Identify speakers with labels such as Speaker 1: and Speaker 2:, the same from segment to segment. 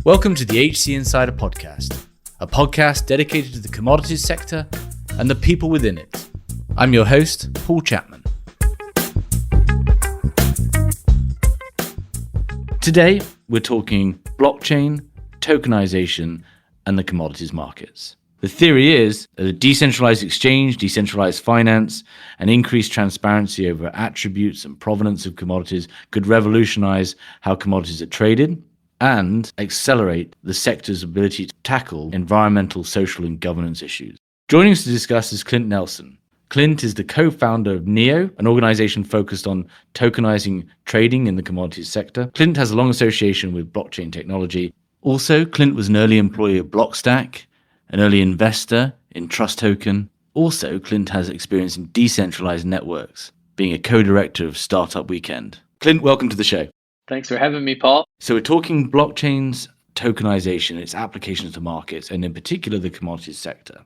Speaker 1: Welcome to the HC Insider Podcast, a podcast dedicated to the commodities sector and the people within it. I'm your host, Paul Chapman. Today, we're talking blockchain, tokenization, and the commodities markets. The theory is that a decentralized exchange, decentralized finance, and increased transparency over attributes and provenance of commodities could revolutionize how commodities are traded and accelerate the sector's ability to tackle environmental, social, and governance issues. Joining us to discuss is Clint Nelsen. Clint is the co-founder of NEO, an organization focused on tokenizing trading in the commodities sector. Clint has a long association with blockchain technology. Also, Clint was an early employee of Blockstack, an early investor in Trust Token. Also, Clint has experience in decentralized networks, being a co-director of Startup Weekend. Clint, welcome to the show.
Speaker 2: Thanks for having me, Paul.
Speaker 1: So we're talking blockchain's tokenization, its applications to markets, and in particular the commodities sector.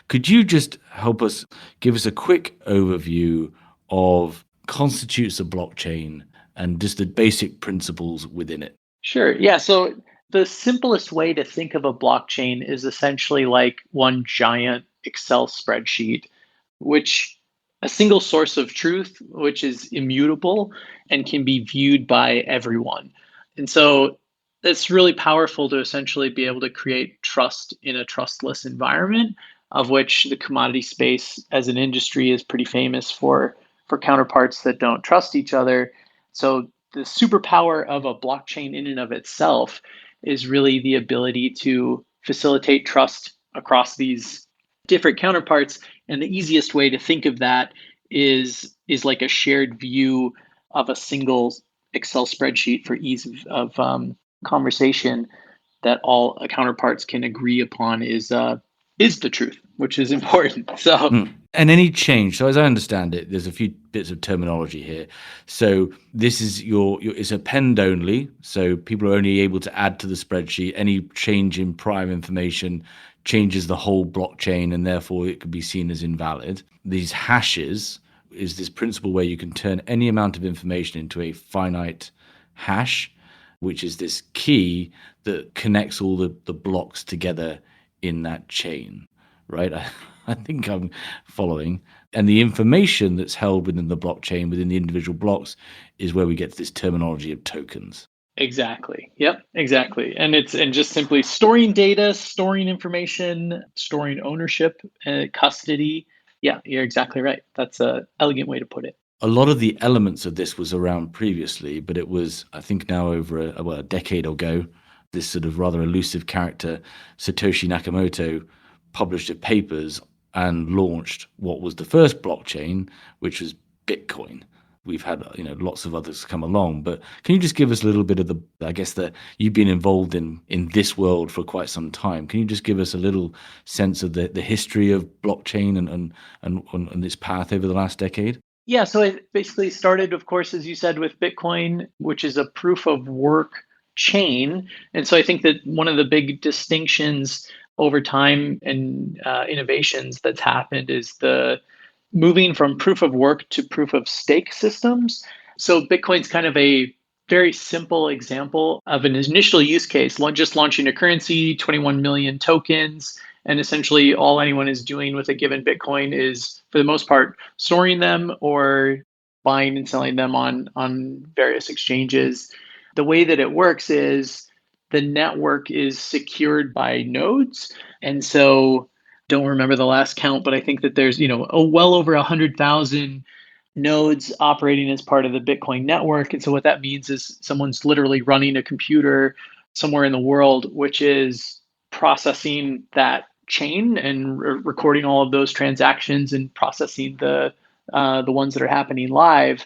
Speaker 1: Could you just help us, give us a quick overview of constitutes a blockchain and just the basic principles within it?
Speaker 2: Sure. Yeah. So the simplest way to think of a blockchain is essentially like one giant Excel spreadsheet, which a single source of truth, which is immutable and can be viewed by everyone. And so it's really powerful to essentially be able to create trust in a trustless environment, of which the commodity space as an industry is pretty famous for counterparts that don't trust each other. So the superpower of a blockchain in and of itself is really the ability to facilitate trust across these different counterparts. And the easiest way to think of that is like a shared view of a single Excel spreadsheet for ease of conversation that all counterparts can agree upon is the truth, which is important. So,
Speaker 1: And any change. So as I understand it, there's a few bits of terminology here. So this is it's append only. So people are only able to add to the spreadsheet. Any change in prior information changes the whole blockchain, and therefore it could be seen as invalid. These hashes is this principle where you can turn any amount of information into a finite hash, which is this key that connects all the blocks together in that chain, right? I think I'm following. And the information that's held within the blockchain, within the individual blocks, is where we get this terminology of tokens.
Speaker 2: Exactly. Yep, exactly. And just simply storing data, storing information, storing ownership, custody. Yeah, you're exactly right. That's an elegant way to put it.
Speaker 1: A lot of the elements of this was around previously, but it was, I think now over a decade ago, this sort of rather elusive character, Satoshi Nakamoto, published papers and launched what was the first blockchain, which was Bitcoin. We've had lots of others come along, but can you just give us a little bit of you've been involved in this world for quite some time. Can you just give us a little sense of the history of blockchain and its path over the last decade?
Speaker 2: Yeah, so it basically started, of course, as you said, with Bitcoin, which is a proof of work chain. And so I think that one of the big distinctions over time and innovations that's happened is the moving from proof of work to proof of stake systems. So Bitcoin's kind of a very simple example of an initial use case, just launching a currency, 21 million tokens. And essentially all anyone is doing with a given Bitcoin is, for the most part, storing them or buying and selling them on various exchanges. The way that it works is the network is secured by nodes. And so don't remember the last count, but I think that there's, well over 100,000 nodes operating as part of the Bitcoin network. And so what that means is someone's literally running a computer somewhere in the world, which is processing that chain and recording all of those transactions and processing the ones that are happening live.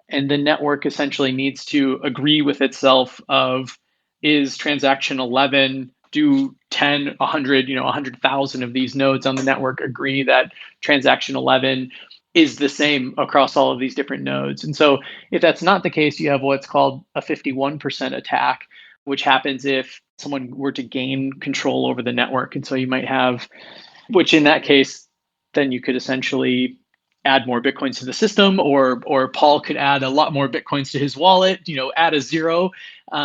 Speaker 2: And the network essentially needs to agree with itself of, is transaction 11 do 10, 100, 100,000 of these nodes on the network agree that transaction 11 is the same across all of these different nodes. And so if that's not the case, you have what's called a 51% attack, which happens if someone were to gain control over the network. And so you might have, which in that case, then you could essentially add more Bitcoins to the system, or Paul could add a lot more Bitcoins to his wallet, add a zero.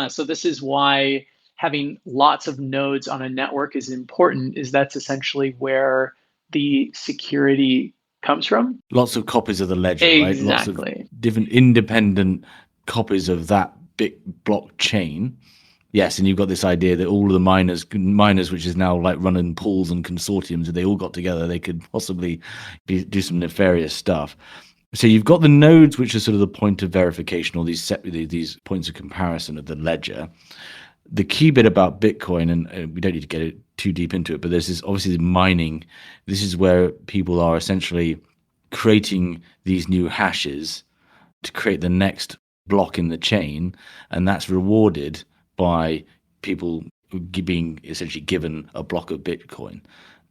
Speaker 2: So this is why having lots of nodes on a network is important is that's essentially where the security comes from.
Speaker 1: Lots of copies of the ledger, right? Lots of
Speaker 2: Exactly.
Speaker 1: different independent copies of that big blockchain. Yes, and you've got this idea that all of the miners, which is now like running pools and consortiums, if they all got together, they could possibly do some nefarious stuff. So you've got the nodes, which are sort of the point of verification, or these points of comparison of the ledger. The key bit about Bitcoin, and we don't need to get too deep into it, but there's this obviously the mining. This is where people are essentially creating these new hashes to create the next block in the chain, and that's rewarded by people being essentially given a block of Bitcoin.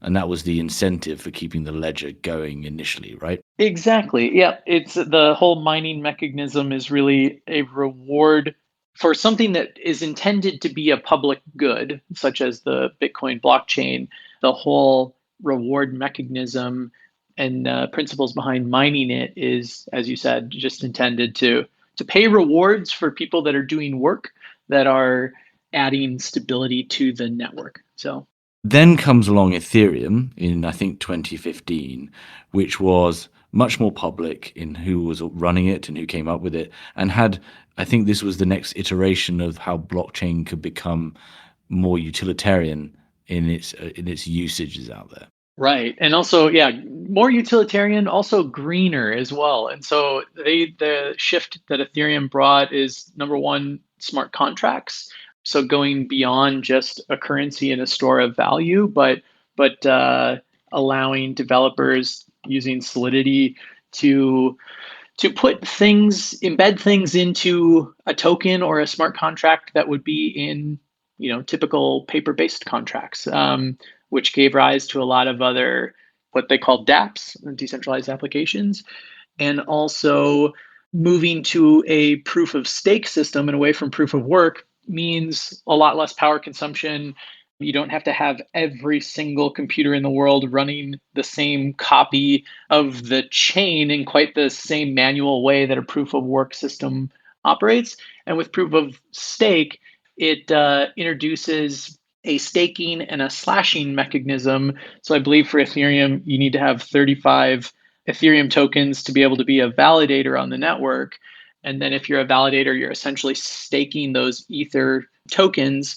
Speaker 1: And that was the incentive for keeping the ledger going initially, right?
Speaker 2: Exactly. Yeah. It's the whole mining mechanism is really a reward for something that is intended to be a public good, such as the Bitcoin blockchain. The whole reward mechanism and principles behind mining it is, as you said, just intended to pay rewards for people that are doing work that are adding stability to the network. So
Speaker 1: then comes along Ethereum in, I think, 2015, which was much more public in who was running it and who came up with it, and had, I think this was the next iteration of how blockchain could become more utilitarian in its usages out there.
Speaker 2: right. And also, yeah, more utilitarian, also greener as well. And so the shift that Ethereum brought is number one, smart contracts. So going beyond just a currency and a store of value, but allowing developers using Solidity to embed things into a token or a smart contract that would be in typical paper-based contracts, which gave rise to a lot of other what they call dApps, decentralized applications, and also moving to a proof of stake system and away from proof of work means a lot less power consumption. You don't have to have every single computer in the world running the same copy of the chain in quite the same manual way that a proof of work system operates. And with proof of stake, it introduces a staking and a slashing mechanism. So I believe for Ethereum, you need to have 35 Ethereum tokens to be able to be a validator on the network. And then if you're a validator, you're essentially staking those Ether tokens.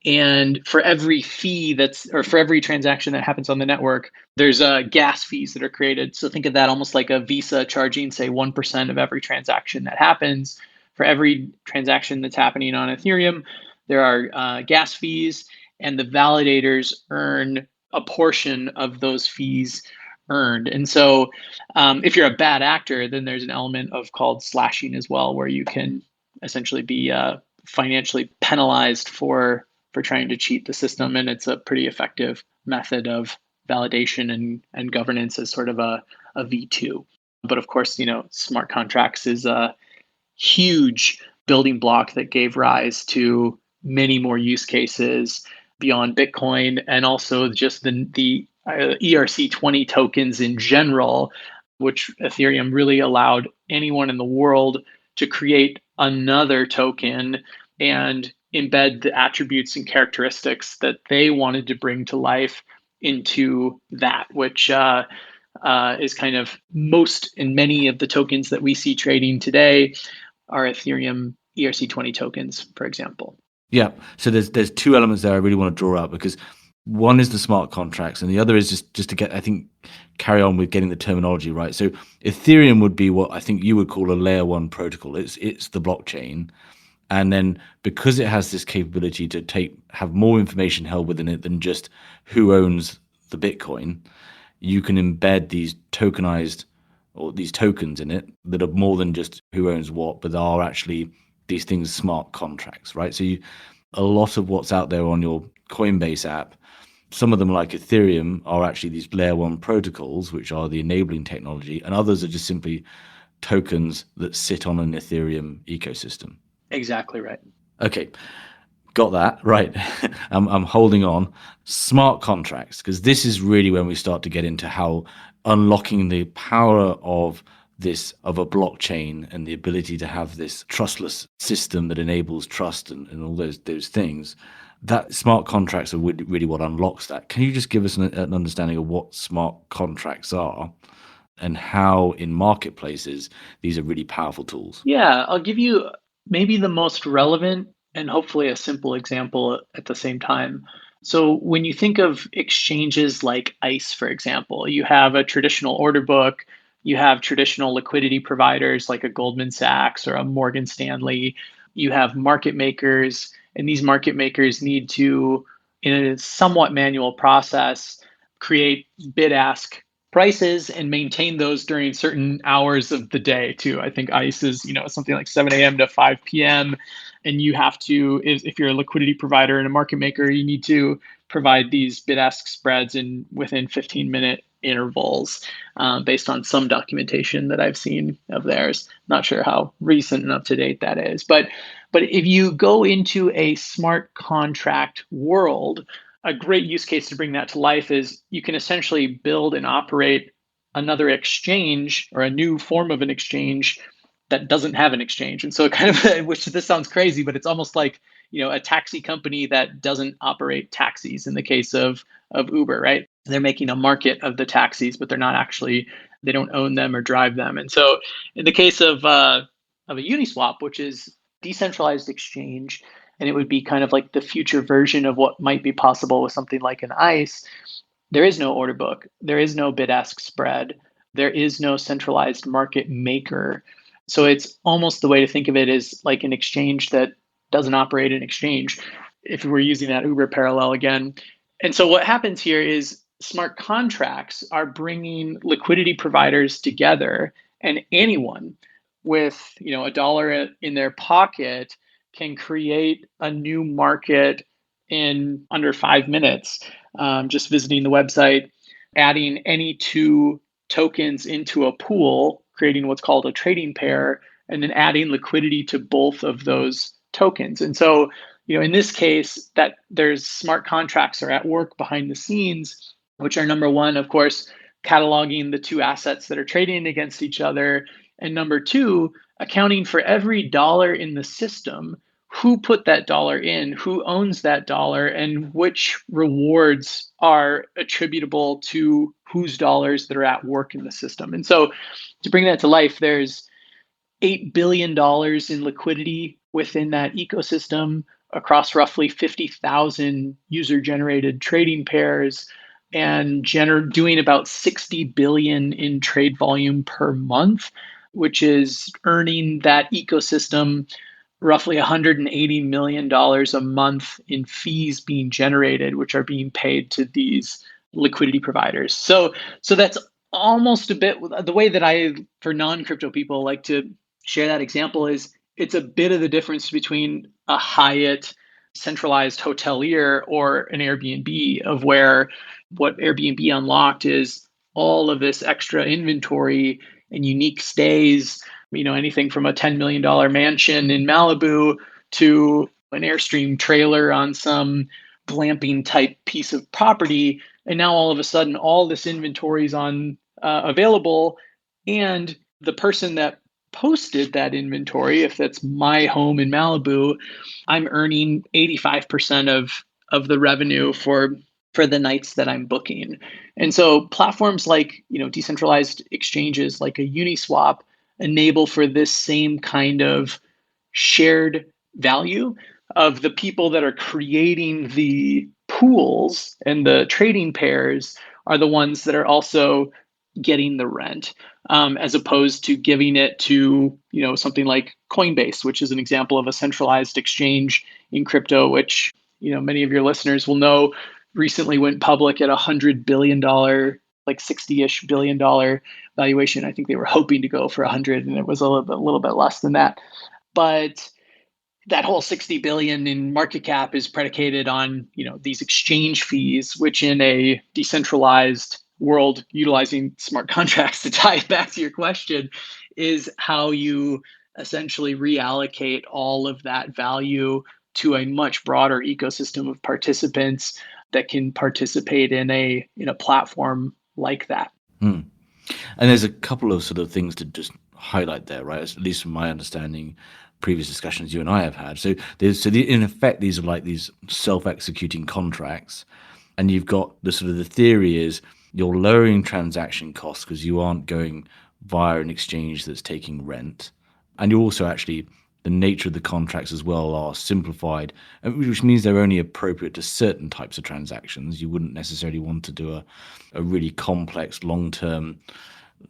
Speaker 2: And for every for every transaction that happens on the network, there's gas fees that are created. So think of that almost like a Visa charging, say, 1% of every transaction that happens. For every transaction that's happening on Ethereum, there are gas fees, and the validators earn a portion of those fees earned. And so if you're a bad actor, then there's an element of called slashing as well, where you can essentially be financially penalized for trying to cheat the system. And it's a pretty effective method of validation and governance as sort of a V2. But of course, smart contracts is a huge building block that gave rise to many more use cases beyond Bitcoin, and also just the ERC20 tokens in general, which Ethereum really allowed anyone in the world to create another token and embed the attributes and characteristics that they wanted to bring to life into that, which is kind of most in many of the tokens that we see trading today are Ethereum ERC20 tokens, for example.
Speaker 1: Yeah. So there's two elements there I really want to draw out, because one is the smart contracts and the other is just to get, I think, carry on with getting the terminology right. So Ethereum would be what I think you would call a layer one protocol. It's the blockchain. And then because it has this capability to have more information held within it than just who owns the Bitcoin, you can embed these tokenized or these tokens in it that are more than just who owns what, but are actually these things, smart contracts, right? So a lot of what's out there on your Coinbase app, some of them like Ethereum are actually these layer one protocols, which are the enabling technology, and others are just simply tokens that sit on an Ethereum ecosystem.
Speaker 2: Exactly right.
Speaker 1: Okay, got that right. I'm holding on. Smart contracts, because this is really when we start to get into how unlocking the power of this of a blockchain and the ability to have this trustless system that enables trust and all those things, that smart contracts are really what unlocks that. Can you just give us an understanding of what smart contracts are and how in marketplaces these are really powerful tools?
Speaker 2: Yeah, I'll give you maybe the most relevant and hopefully a simple example at the same time. So, when you think of exchanges like ICE, for example, you have a traditional order book, you have traditional liquidity providers like a Goldman Sachs or a Morgan Stanley, you have market makers, and these market makers need to, in a somewhat manual process, create bid ask prices and maintain those during certain hours of the day too. I think ICE is, something like 7 a.m. to 5 p.m. And you have to, if you're a liquidity provider and a market maker, you need to provide these bid ask spreads in within 15-minute intervals based on some documentation that I've seen of theirs. Not sure how recent and up to date that is. But if you go into a smart contract world, a great use case to bring that to life is you can essentially build and operate another exchange or a new form of an exchange that doesn't have an exchange. And so kind of, which this sounds crazy, but it's almost like, a taxi company that doesn't operate taxis in the case of Uber, right? They're making a market of the taxis, but they're not actually, they don't own them or drive them. And so in the case of a Uniswap, which is decentralized exchange, and it would be kind of like the future version of what might be possible with something like an ICE, there is no order book, there is no bid ask spread, there is no centralized market maker. So it's almost the way to think of it is like an exchange that doesn't operate an exchange, if we're using that Uber parallel again. And so what happens here is smart contracts are bringing liquidity providers together, and anyone with a dollar in their pocket can create a new market in under 5 minutes. Just visiting the website, adding any two tokens into a pool, creating what's called a trading pair, and then adding liquidity to both of those tokens. And so, in this case, that there's smart contracts are at work behind the scenes, which are number one, of course, cataloging the two assets that are trading against each other, and number two, accounting for every dollar in the system, who put that dollar in, who owns that dollar, and which rewards are attributable to whose dollars that are at work in the system. And so to bring that to life, there's $8 billion in liquidity within that ecosystem across roughly 50,000 user-generated trading pairs and doing about 60 billion in trade volume per month, which is earning that ecosystem roughly $180 million a month in fees being generated, which are being paid to these liquidity providers. So that's almost a bit the way that I, for non-crypto people, like to share that example is it's a bit of the difference between a Hyatt centralized hotelier or an Airbnb, of where what Airbnb unlocked is all of this extra inventory and unique stays, anything from a $10 million mansion in Malibu to an Airstream trailer on some glamping type piece of property. And now all of a sudden, all this inventory is on available, and the person that posted that inventory, if that's my home in Malibu, I'm earning 85% of the revenue for the nights that I'm booking. And so platforms like, decentralized exchanges like a Uniswap enable for this same kind of shared value of the people that are creating the pools, and the trading pairs are the ones that are also getting the rent, as opposed to giving it to something like Coinbase, which is an example of a centralized exchange in crypto, which many of your listeners will know recently went public at $100 billion, like $60-ish billion valuation. I think they were hoping to go for 100, and it was a little bit less than that. But that whole 60 billion in market cap is predicated on these exchange fees, which in a decentralized world utilizing smart contracts, to tie it back to your question, is how you essentially reallocate all of that value to a much broader ecosystem of participants that can participate in a platform like that.
Speaker 1: Hmm. And there's a couple of sort of things to just highlight there, right? At least from my understanding, previous discussions you and I have had. So in effect, these are like these self-executing contracts, and you've got the theory is you're lowering transaction costs because you aren't going via an exchange that's taking rent, and you're also actually the nature of the contracts as well are simplified, which means they're only appropriate to certain types of transactions. You wouldn't necessarily want to do a really complex long-term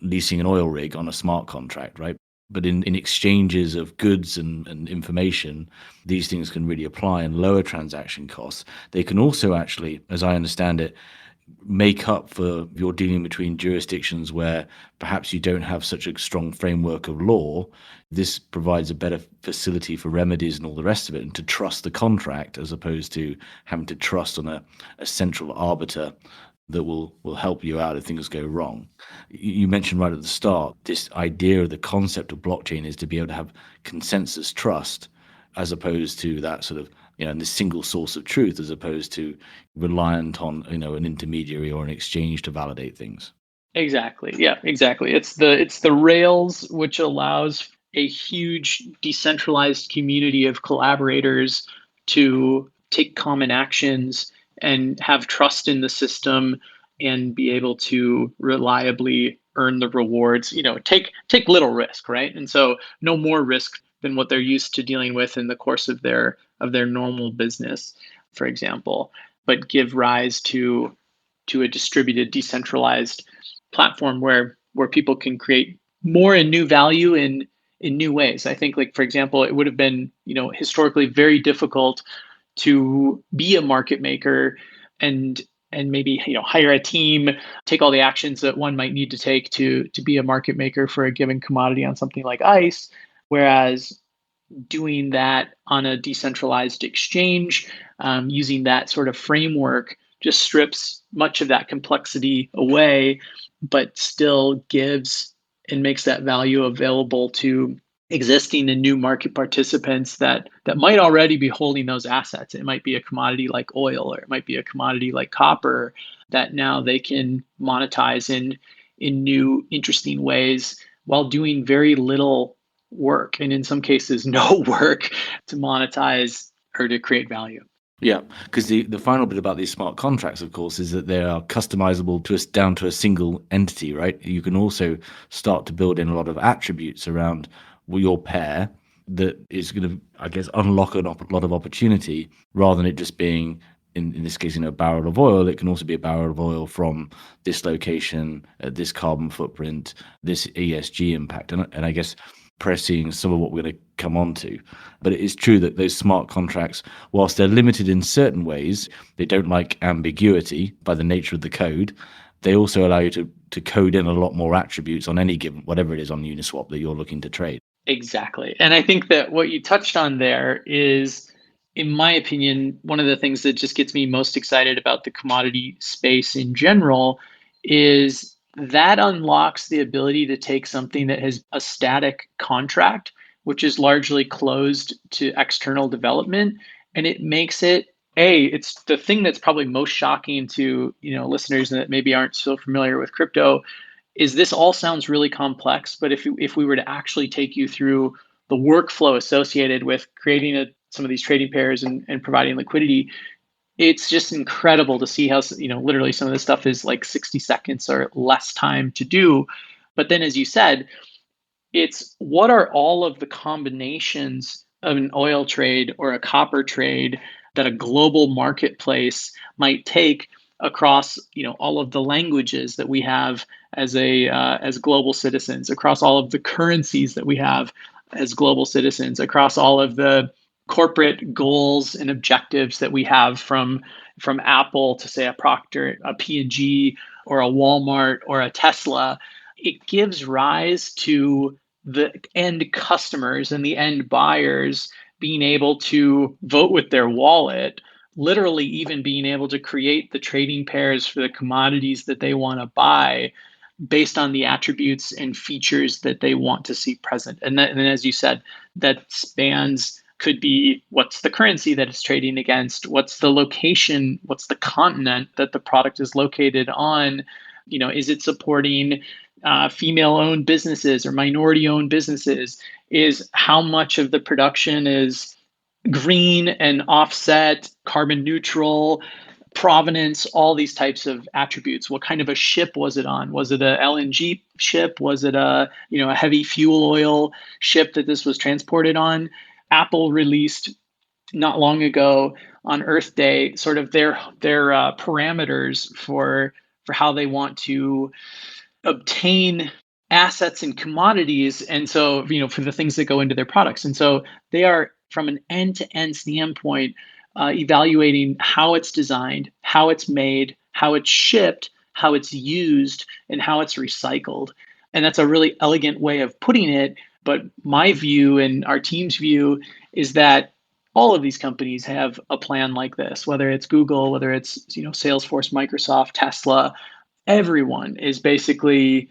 Speaker 1: leasing an oil rig on a smart contract, right? But in exchanges of goods and information, these things can really apply and lower transaction costs. They can also actually, as I understand it, make up for your dealing between jurisdictions where perhaps you don't have such a strong framework of law. This provides a better facility for remedies and all the rest of it, and to trust the contract as opposed to having to trust on a central arbiter that will help you out if things go wrong. You mentioned right at the start, this idea of the concept of blockchain is to be able to have consensus trust as opposed to that sort of, and this single source of truth as opposed to reliant on, an intermediary or an exchange to validate things.
Speaker 2: Exactly. Yeah, exactly. It's the Rails which allows a huge decentralized community of collaborators to take common actions and have trust in the system and be able to reliably earn the rewards, take little risk, right? And so no more risk than what they're used to dealing with in the course of their normal business, for example, but give rise to a distributed, decentralized platform where people can create more and new value in new ways. I think, like, for example, it would have been, historically very difficult to be a market maker and maybe hire a team, take all the actions that one might need to take to be a market maker for a given commodity on something like ice, whereas doing that on a decentralized exchange, using that sort of framework, just strips much of that complexity away, but still gives and makes that value available to existing and new market participants that might already be holding those assets. It might be a commodity like oil, or it might be a commodity like copper that now they can monetize in new, interesting ways while doing very little work, and in some cases no work, to monetize or to create value.
Speaker 1: Yeah, because the final bit about these smart contracts, of course, is that they are customizable to us down to a single entity, right? You can also start to build in a lot of attributes around your pair that is going to, I guess, unlock a lot of opportunity rather than it just being, in this case, a barrel of oil. It can also be a barrel of oil from this location, this carbon footprint, this ESG impact. And I guess pressing some of what we're going to come on to. But it is true that those smart contracts, whilst they're limited in certain ways, they don't like ambiguity by the nature of the code. They also allow you to code in a lot more attributes on any given, whatever it is on Uniswap that you're looking to trade.
Speaker 2: Exactly. And I think that what you touched on there is, in my opinion, one of the things that just gets me most excited about the commodity space in general is that unlocks the ability to take something that has a static contract, which is largely closed to external development, and it makes it it's the thing that's probably most shocking to listeners that maybe aren't so familiar with crypto, is this all sounds really complex, but if we were to actually take you through the workflow associated with creating some of these trading pairs and providing liquidity, it's just incredible to see how literally some of this stuff is like 60 seconds or less time to do. But then, as you said, it's what are all of the combinations of an oil trade or a copper trade that a global marketplace might take across all of the languages that we have as global citizens, across all of the currencies that we have as global citizens, across all of the corporate goals and objectives that we have from Apple to, say, a Procter, a P&G, or a Walmart, or a Tesla. It gives rise to the end customers and the end buyers being able to vote with their wallet, literally even being able to create the trading pairs for the commodities that they want to buy based on the attributes and features that they want to see present. And then, as you said, that spans, could be what's the currency that it's trading against, what's the location, what's the continent that the product is located on, is it supporting female-owned businesses or minority-owned businesses? Is how much of the production is green and offset, carbon neutral, provenance, all these types of attributes. What kind of a ship was it on? Was it a LNG ship? Was it a heavy fuel oil ship that this was transported on? Apple released not long ago on Earth Day sort of their parameters for how they want to obtain assets and commodities, and so for the things that go into their products. And so they are, from an end-to-end standpoint, evaluating how it's designed, how it's made, how it's shipped, how it's used, and how it's recycled. And that's a really elegant way of putting it. But my view and our team's view is that all of these companies have a plan like this, whether it's Google, whether it's Salesforce, Microsoft, Tesla. Everyone is basically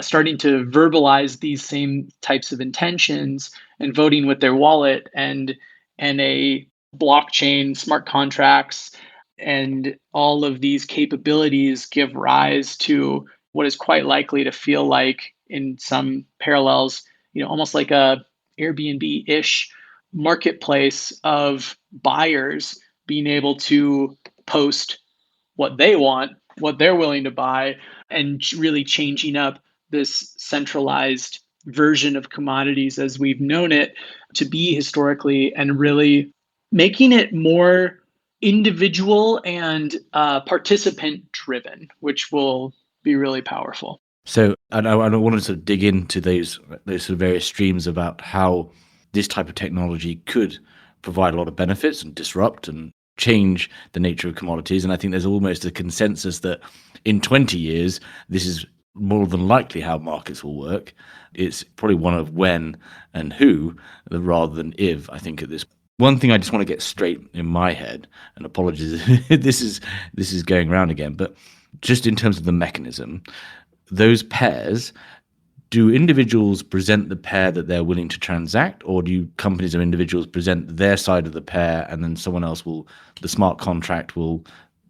Speaker 2: starting to verbalize these same types of intentions and voting with their wallet, and a blockchain, smart contracts, and all of these capabilities give rise to what is quite likely to feel like, in some parallels, almost like a Airbnb-ish marketplace of buyers being able to post what they want, what they're willing to buy, and really changing up this centralized version of commodities as we've known it to be historically, and really making it more individual and participant driven, which will be really powerful.
Speaker 1: So, and I wanted to sort of dig into those sort of various streams about how this type of technology could provide a lot of benefits and disrupt and change the nature of commodities. And I think there's almost a consensus that in 20 years, this is more than likely how markets will work. It's probably one of when and who rather than if, I think, at this. One thing I just want to get straight in my head, and apologies, this is going around again, but just in terms of the mechanism, those pairs, do individuals present the pair that they're willing to transact, or do companies or individuals present their side of the pair and then someone else the smart contract will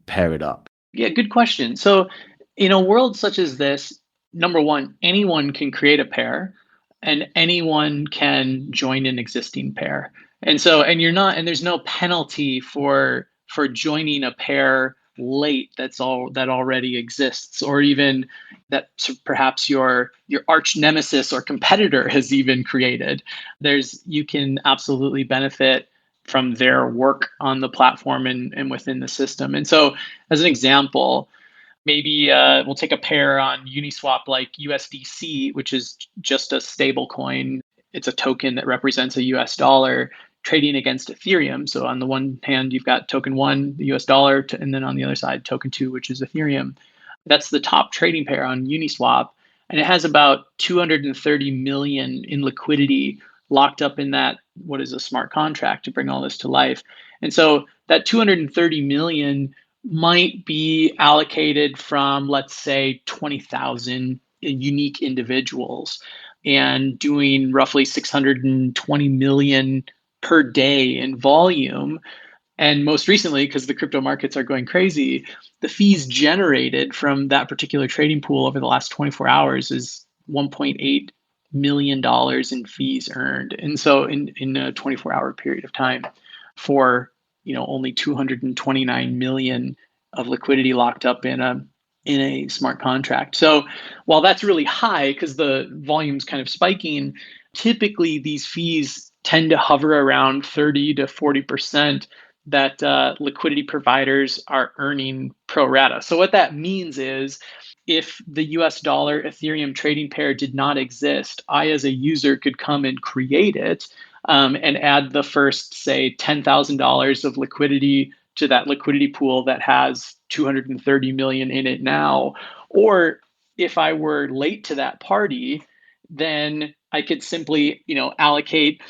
Speaker 1: pair it up?
Speaker 2: Yeah, good question. So in a world such as this, number one, anyone can create a pair and anyone can join an existing pair. And there's no penalty for joining a pair late that already exists, or even that perhaps your arch nemesis or competitor has even created. You can absolutely benefit from their work on the platform and within the system. And so, as an example, maybe we'll take a pair on Uniswap like USDC, which is just a stable coin. It's a token that represents a US dollar trading against Ethereum. So on the one hand, you've got token one, the US dollar, and then on the other side, token two, which is Ethereum. That's the top trading pair on Uniswap. And it has about 230 million in liquidity locked up in that, what is a smart contract, to bring all this to life. And so that 230 million might be allocated from, let's say, 20,000 unique individuals, and doing roughly 620 million per day in volume. And most recently, because the crypto markets are going crazy, the fees generated from that particular trading pool over the last 24 hours is $1.8 million in fees earned. And so in a 24-hour period of time, for only 229 million of liquidity locked up in a smart contract. So while that's really high because the volume's kind of spiking, typically these fees tend to hover around 30 to 40% that liquidity providers are earning pro rata. So what that means is, if the US dollar Ethereum trading pair did not exist, I as a user could come and create it and add the first, say, $10,000 of liquidity to that liquidity pool that has 230 million in it now. Or if I were late to that party, then I could simply, allocate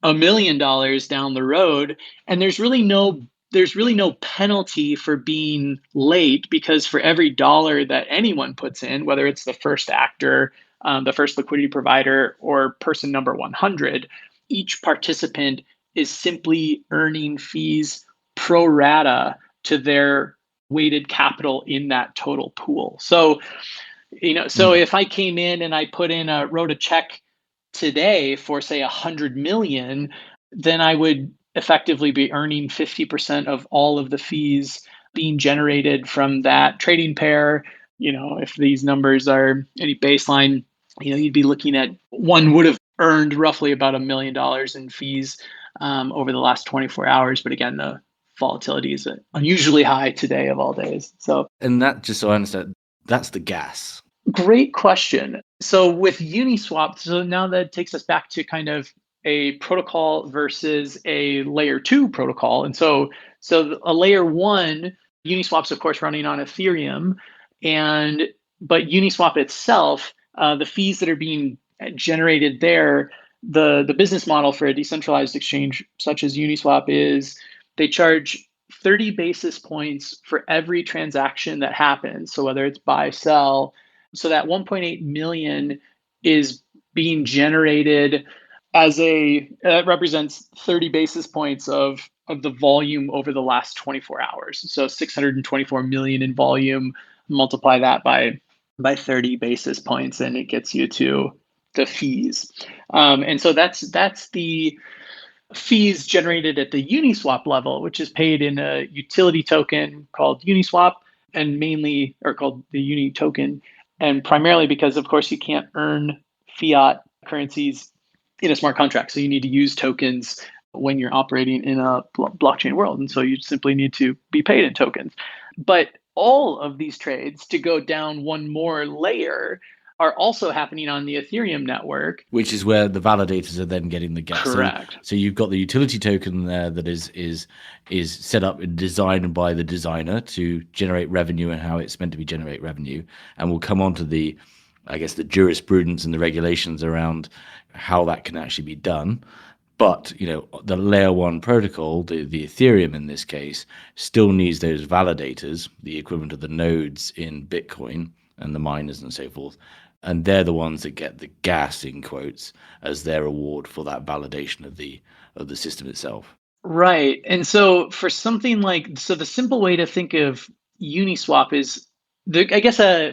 Speaker 2: $1 million down the road, and there's really no penalty for being late, because for every dollar that anyone puts in, whether it's the first actor, the first liquidity provider, or person number 100, each participant is simply earning fees pro rata to their weighted capital in that total pool. So So if I came in and I wrote a check today for say 100 million, then I would effectively be earning 50% of all of the fees being generated from that trading pair. If these numbers are any baseline, you'd be looking at one would have earned roughly about $1 million in fees over the last 24 hours. But again, the volatility is unusually high today of all days.
Speaker 1: And that, just so I understand, that's the gas.
Speaker 2: Great question. So with Uniswap, so now that takes us back to kind of a protocol versus a layer 2 protocol. And so a layer 1, Uniswap's of course running on Ethereum, but Uniswap itself, the fees that are being generated there, the business model for a decentralized exchange such as Uniswap is they charge 30 basis points for every transaction that happens. So whether it's buy, sell, so that 1.8 million is being generated that represents 30 basis points of the volume over the last 24 hours. So 624 million in volume, multiply that by 30 basis points, and it gets you to the fees. And so that's the fees generated at the Uniswap level, which is paid in a utility token called Uniswap, and mainly, or called the Uni token, and primarily because, of course, you can't earn fiat currencies in a smart contract. So you need to use tokens when you're operating in a blockchain world. And so you simply need to be paid in tokens. But all of these trades, to go down one more layer, are also happening on the Ethereum network.
Speaker 1: Which is where the validators are then getting the gas.
Speaker 2: Correct.
Speaker 1: So you've got the utility token there that is set up and designed by the designer to generate revenue and how it's meant to generate revenue. And we'll come on to the jurisprudence and the regulations around how that can actually be done. But the layer 1 protocol, the Ethereum in this case, still needs those validators, the equivalent of the nodes in Bitcoin and the miners and so forth. And they're the ones that get the gas, in quotes, as their reward for that validation of the system itself.
Speaker 2: Right. And so for something the simple way to think of Uniswap is,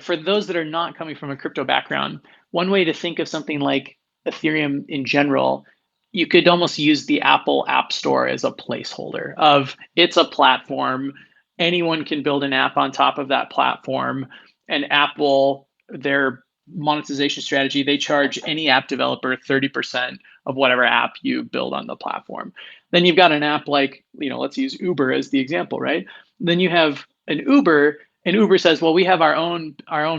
Speaker 2: for those that are not coming from a crypto background, one way to think of something like Ethereum in general, you could almost use the Apple App Store as a placeholder of, it's a platform. Anyone can build an app on top of that platform. And Apple, their monetization strategy, they charge any app developer 30% of whatever app you build on the platform. Then you've got an app like, let's use Uber as the example, right? Then you have an Uber, and Uber says, well, we have our own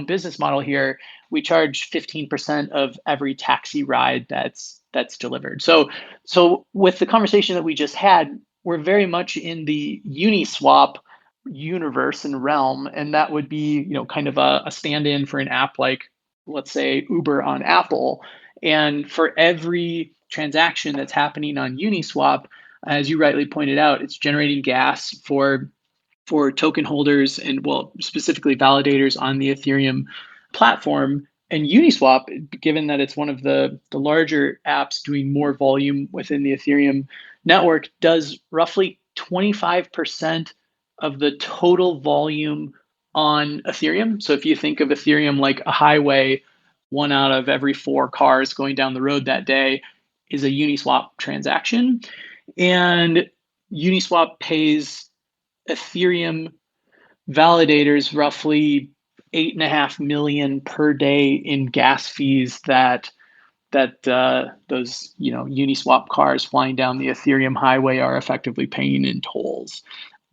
Speaker 2: business model here. We charge 15% of every taxi ride that's delivered. So with the conversation that we just had, we're very much in the Uniswap universe and realm, and that would be kind of a stand-in for an app like, let's say, Uber on Apple. And for every transaction that's happening on Uniswap, as you rightly pointed out, it's generating gas for token holders and, well, specifically validators on the Ethereum platform. And Uniswap, given that it's one of the larger apps doing more volume within the Ethereum network, does roughly 25% of the total volume on Ethereum. So if you think of Ethereum like a highway, 1 out of every 4 cars going down the road that day is a Uniswap transaction. And Uniswap pays Ethereum validators roughly $8.5 million per day in gas fees that those Uniswap cars flying down the Ethereum highway are effectively paying in tolls.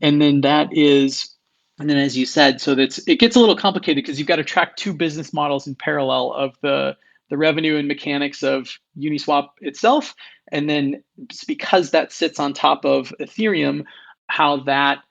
Speaker 2: And then as you said, so it gets a little complicated because you've got to track 2 business models in parallel of the revenue and mechanics of Uniswap itself, and then because that sits on top of Ethereum, how that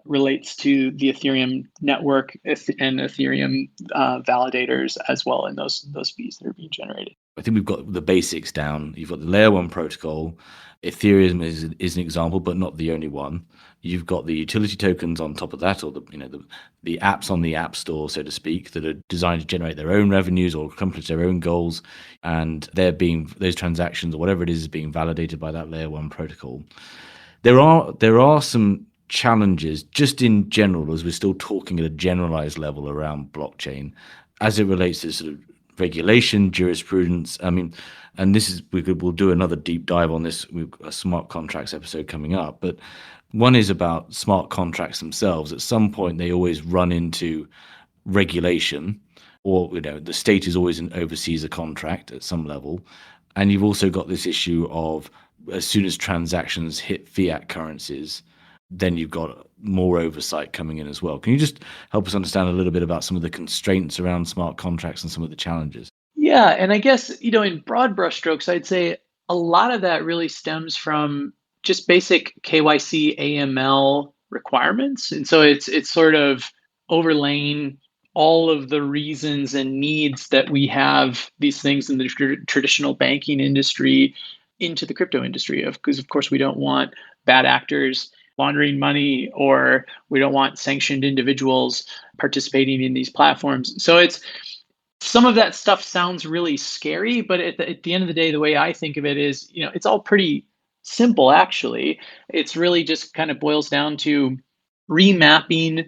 Speaker 2: relates to the Ethereum network and Ethereum validators as well, and those fees that are being generated.
Speaker 1: I think we've got the basics down. You've got the layer 1 protocol. Ethereum is an example, but not the only one. You've got the utility tokens on top of that, or the apps on the app store, so to speak, that are designed to generate their own revenues or accomplish their own goals, and those transactions or whatever it is being validated by that layer 1 protocol. There are some challenges just in general, as we're still talking at a generalized level around blockchain, as it relates to sort of regulation, jurisprudence? I mean, and this is, we'll do another deep dive on this with a smart contracts episode coming up, but one is about smart contracts themselves. At some point, they always run into regulation, or the state is always oversees a contract at some level. And you've also got this issue of, as soon as transactions hit fiat currencies, then you've got more oversight coming in as well. Can you just help us understand a little bit about some of the constraints around smart contracts and some of the challenges?
Speaker 2: Yeah, and I guess, in broad brushstrokes, I'd say a lot of that really stems from just basic KYC AML requirements. And so it's sort of overlaying all of the reasons and needs that we have these things in the traditional banking industry into the crypto industry, because of course we don't want bad actors laundering money, or we don't want sanctioned individuals participating in these platforms. So it's, some of that stuff sounds really scary, but at the end of the day, the way I think of it is, it's all pretty simple, actually. It's really just kind of boils down to remapping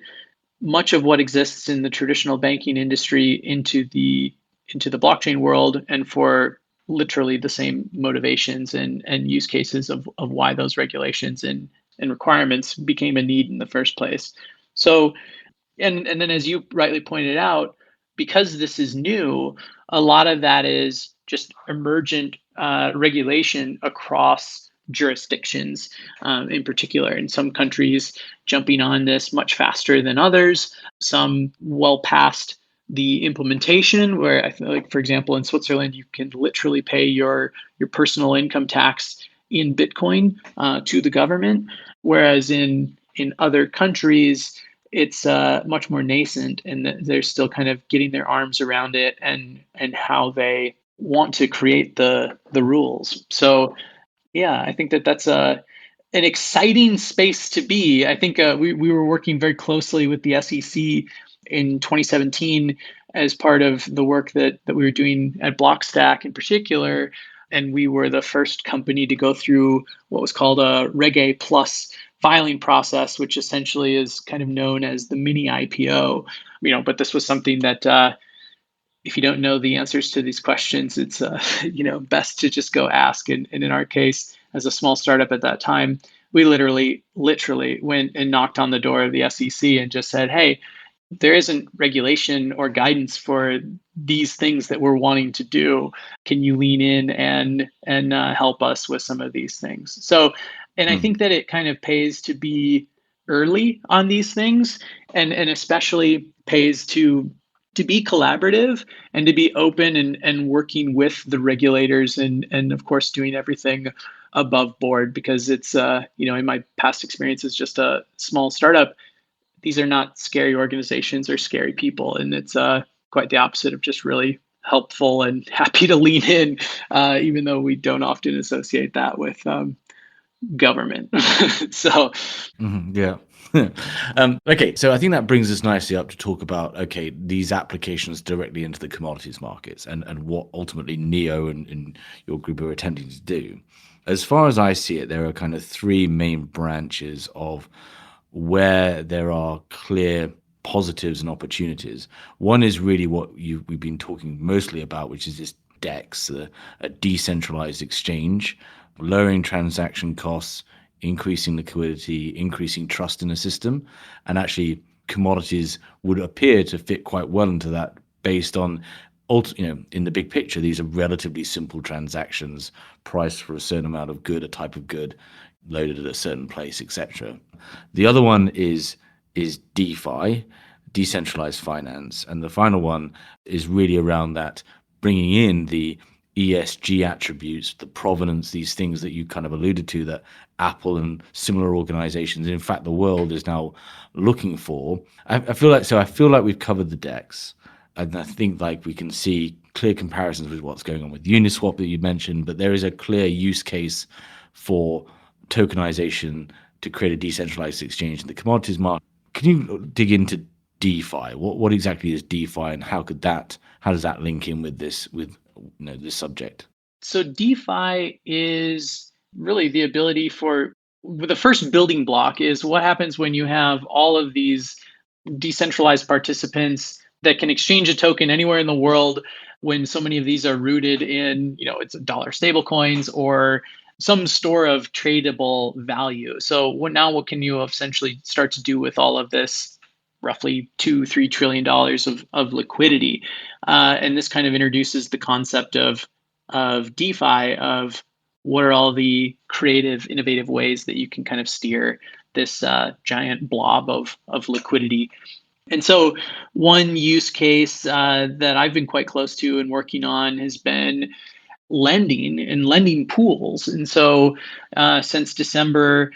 Speaker 2: much of what exists in the traditional banking industry into the blockchain world, and for literally the same motivations and use cases of why those regulations and requirements became a need in the first place. So, and then, as you rightly pointed out, because this is new, a lot of that is just emergent regulation across jurisdictions, in particular. In some countries, jumping on this much faster than others, some well past the implementation, where I feel like, for example, in Switzerland, you can literally pay your personal income tax in Bitcoin to the government, whereas in other countries, it's much more nascent, and they're still kind of getting their arms around it and how they want to create the rules. So yeah, I think that's an exciting space to be. I think we were working very closely with the SEC in 2017 as part of the work that we were doing at Blockstack in particular. And we were the first company to go through what was called a Reg A Plus filing process, which essentially is kind of known as the mini IPO. But this was something that if you don't know the answers to these questions, it's best to just go ask. And in our case, as a small startup at that time, we literally went and knocked on the door of the SEC and just said, "Hey, there isn't regulation or guidance for these things that we're wanting to do. Can you lean in and help us with some of these things?" So, and I think that it kind of pays to be early on these things, and especially pays to be collaborative and to be open and working with the regulators, and of course doing everything above board, because it's in my past experience as just a small startup, these are not scary organizations or scary people, and it's quite the opposite of just really helpful and happy to lean in, even though we don't often associate that with government. So
Speaker 1: Yeah. Okay, so I think that brings us nicely up to talk about, these applications directly into the commodities markets, and what ultimately Neo and your group are attempting to do. As far as I see it, there are kind of three main branches of where there are clear positives and opportunities. One is really what we've been talking mostly about, which is this DEX, a decentralized exchange, lowering transaction costs, increasing liquidity, increasing trust in the system. And actually, commodities would appear to fit quite well into that, based on, in the big picture, these are relatively simple transactions, priced for a certain amount of good, a type of good, loaded at a certain place, etc. The other one is DeFi, decentralized finance. And the final one is really around that, bringing in the ESG attributes, the provenance, these things that you kind of alluded to, that Apple and similar organizations, in fact, the world is now looking for. I feel like we've covered the DEX. And I think like we can see clear comparisons with what's going on with Uniswap that you mentioned, but there is a clear use case for tokenization to create a decentralized exchange in the commodities market. Can you dig into DeFi? What exactly is DeFi, and how does that link in with this subject?
Speaker 2: So DeFi is really the ability for the first building block is what happens when you have all of these decentralized participants that can exchange a token anywhere in the world, when so many of these are rooted in, it's dollar stable coins or some store of tradable value. So what can you essentially start to do with all of this roughly $2-3 trillion of liquidity? And this kind of introduces the concept of DeFi, of what are all the creative, innovative ways that you can kind of steer this giant blob of liquidity. And so, one use case that I've been quite close to and working on has been lending and lending pools. And so, since December,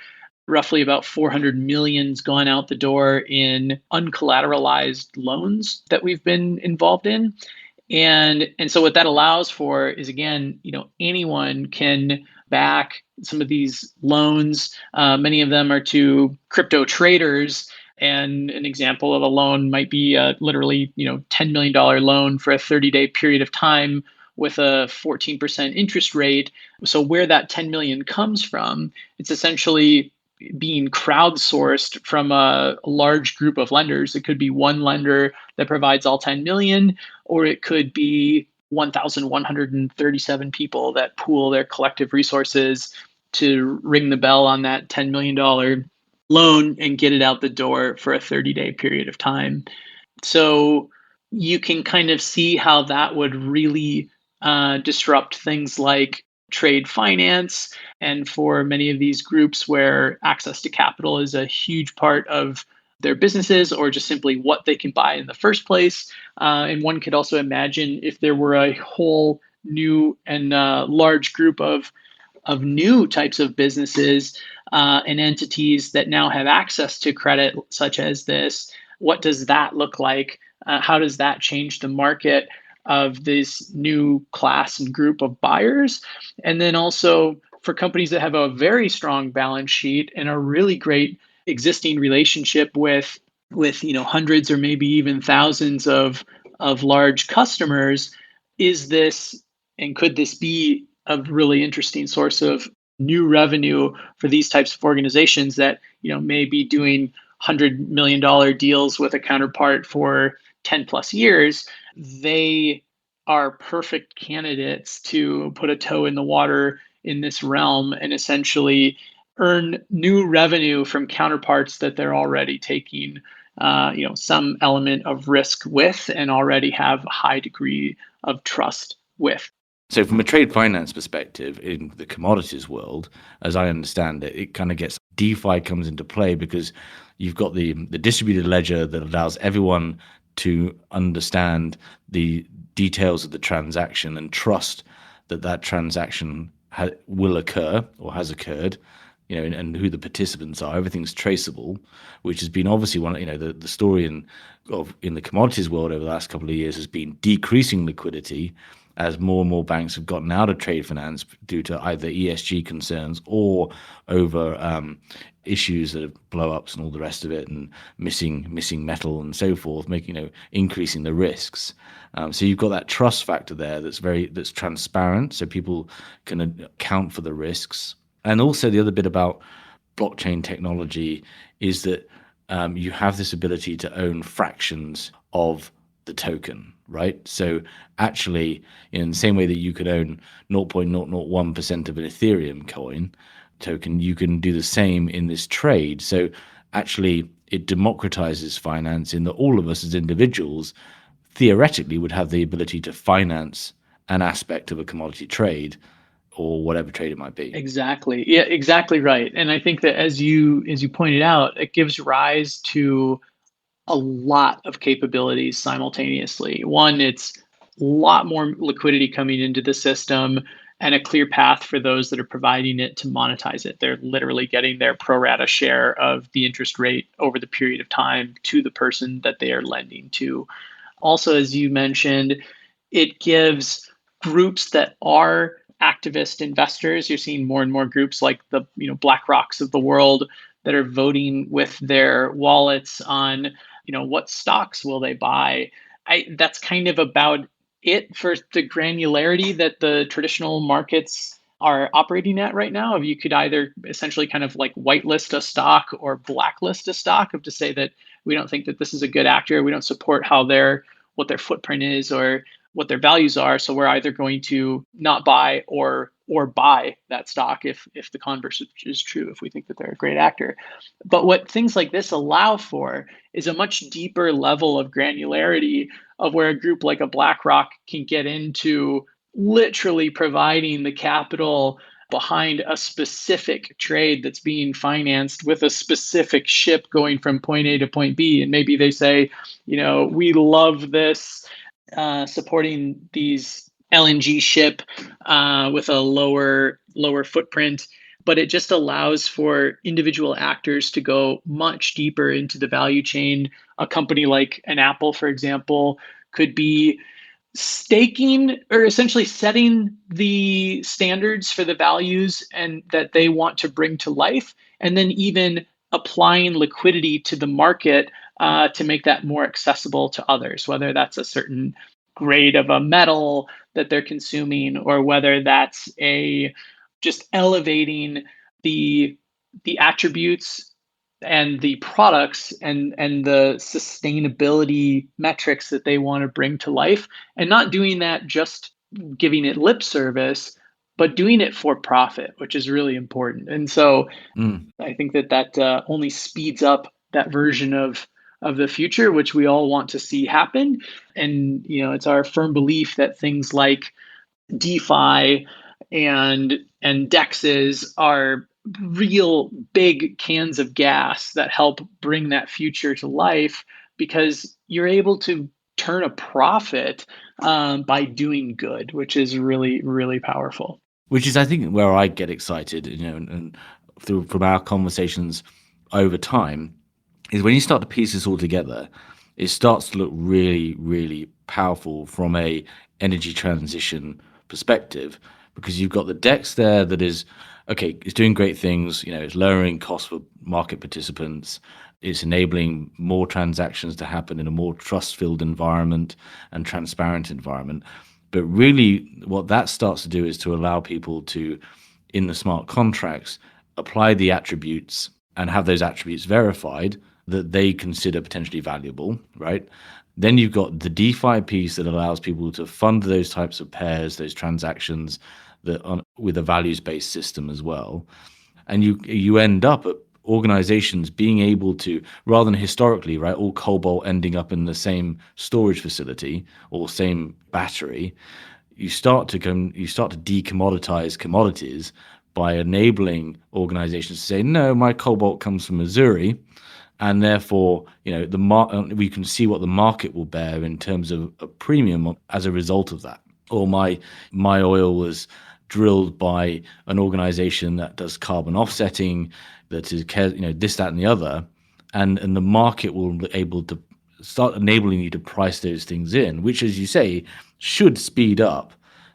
Speaker 2: roughly about 400 million's gone out the door in uncollateralized loans that we've been involved in. And so what that allows for is, again, anyone can back some of these loans. Many of them are to crypto traders. And an example of a loan might be literally, $10 million loan for a 30-day period of time with a 14% interest rate. So where that 10 million comes from, it's essentially being crowdsourced from a large group of lenders. It could be one lender that provides all 10 million, or it could be 1,137 people that pool their collective resources to ring the bell on that $10 million loan and get it out the door for a 30-day period of time. So you can kind of see how that would really disrupt things like trade finance. And for many of these groups where access to capital is a huge part of their businesses, or just simply what they can buy in the first place. And one could also imagine if there were a whole new and large group of new types of businesses and entities that now have access to credit such as this, what does that look like? How does that change the market of this new class and group of buyers? And then also for companies that have a very strong balance sheet and a really great existing relationship with hundreds or maybe even thousands of large customers, is this and could this be a really interesting source of new revenue for these types of organizations that may be doing $100 million deals with a counterpart for 10 plus years? They are perfect candidates to put a toe in the water in this realm and essentially earn new revenue from counterparts that they're already taking some element of risk with and already have a high degree of trust with.
Speaker 1: So from a trade finance perspective in the commodities world, as I understand it, it kind of gets DeFi comes into play because you've got the distributed ledger that allows everyone to understand the details of the transaction and trust that transaction will occur or has occurred, and who the participants are. Everything's traceable, which has been obviously one, the story in the commodities world over the last couple of years has been decreasing liquidity as more and more banks have gotten out of trade finance due to either ESG concerns or over issues that have blow-ups and all the rest of it, and missing metal and so forth, increasing the risks. So you've got that trust factor there that's transparent, so people can account for the risks. And also the other bit about blockchain technology is that you have this ability to own fractions of the token, right? So actually, in the same way that you could own 0.001% of an Ethereum coin token, you can do the same in this trade. So actually, it democratizes finance in that all of us as individuals theoretically would have the ability to finance an aspect of a commodity trade or whatever trade it might be.
Speaker 2: Exactly. Yeah, exactly right. And I think that as you pointed out, it gives rise to a lot of capabilities simultaneously. One, it's a lot more liquidity coming into the system and a clear path for those that are providing it to monetize it. They're literally getting their pro rata share of the interest rate over the period of time to the person that they are lending to. Also, as you mentioned, it gives groups that are activist investors. You're seeing more and more groups like the BlackRocks of the world that are voting with their wallets on what stocks will they buy. That's kind of about it for the granularity that the traditional markets are operating at right now. You could either essentially kind of like whitelist a stock or blacklist a stock of to say that we don't think that this is a good actor. We don't support what their footprint is or what their values are. So we're either going to not buy or buy that stock if the converse is true, if we think that they're a great actor. But what things like this allow for is a much deeper level of granularity of where a group like a BlackRock can get into literally providing the capital behind a specific trade that's being financed with a specific ship going from point A to point B. And maybe they say, we love this supporting these LNG ship with a lower footprint, but it just allows for individual actors to go much deeper into the value chain. A company like an Apple, for example, could be staking or essentially setting the standards for the values and that they want to bring to life, and then even applying liquidity to the market to make that more accessible to others, whether that's a certain grade of a metal that they're consuming or whether that's just elevating the attributes and the products and the sustainability metrics that they want to bring to life, and not doing that just giving it lip service, but doing it for profit, which is really important. And so I think that only speeds up that version of the future, which we all want to see happen. And it's our firm belief that things like DeFi and DEXs are real big cans of gas that help bring that future to life, because you're able to turn a profit by doing good, which is really, really powerful.
Speaker 1: Which is, I think, where I get excited, and from our conversations over time, is when you start to piece this all together, it starts to look really, really powerful from a energy transition perspective, because you've got the DEX there that is, okay, it's doing great things. It's lowering costs for market participants. It's enabling more transactions to happen in a more trust-filled environment and transparent environment. But really what that starts to do is to allow people to, in the smart contracts, apply the attributes and have those attributes verified that they consider potentially valuable, right? Then you've got the DeFi piece that allows people to fund those types of pairs, those transactions with a values-based system as well. And you end up at organizations being able to, rather than historically, right, all cobalt ending up in the same storage facility or same battery, you start to decommoditize commodities by enabling organizations to say, no, my cobalt comes from Missouri, and therefore, we can see what the market will bear in terms of a premium as a result of that. Or my oil was drilled by an organization that does carbon offsetting, that is, this, that, and the other, and the market will be able to start enabling you to price those things in, which, as you say, should speed up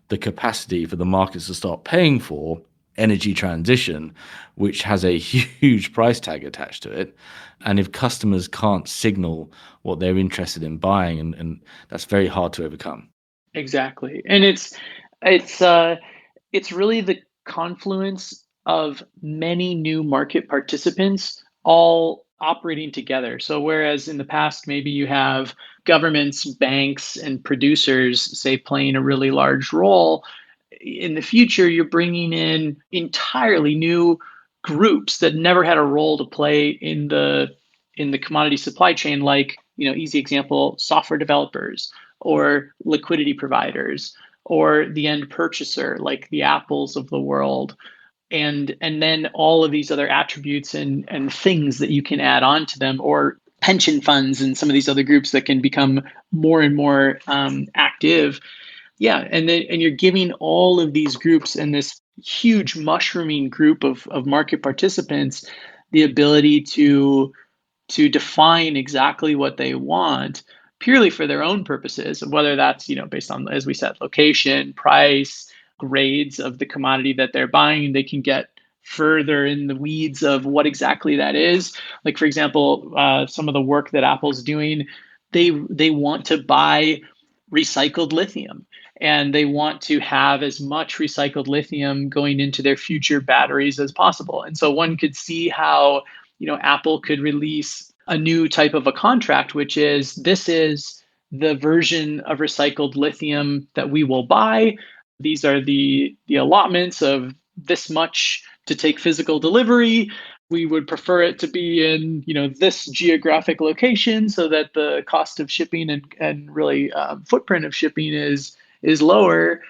Speaker 1: the capacity for the markets to start paying for energy transition, which has a huge price tag attached to it. And if customers can't signal what they're interested in buying, and that's very hard to overcome.
Speaker 2: Exactly. And it's really the confluence of many new market participants all operating together. So whereas in the past, maybe you have governments, banks, and producers, say, playing a really large role, in the future, you're bringing in entirely new groups that never had a role to play in the commodity supply chain, like, easy example, software developers or liquidity providers or the end purchaser, like the Apples of the world. And then all of these other attributes and things that you can add on to them, or pension funds and some of these other groups that can become more and more active. Yeah, and you're giving all of these groups and this huge mushrooming group of market participants the ability to define exactly what they want purely for their own purposes, whether that's based on, as we said, location, price, grades of the commodity that they're buying. They can get further in the weeds of what exactly that is. Like, for example, some of the work that Apple's doing, they want to buy recycled lithium. and they want to have as much recycled lithium going into their future batteries as possible. And so one could see how, Apple could release a new type of a contract, which is this is the version of recycled lithium that we will buy. These are the allotments of this much to take physical delivery. We would prefer it to be in this geographic location so that the cost of shipping and really footprint of shipping is lower.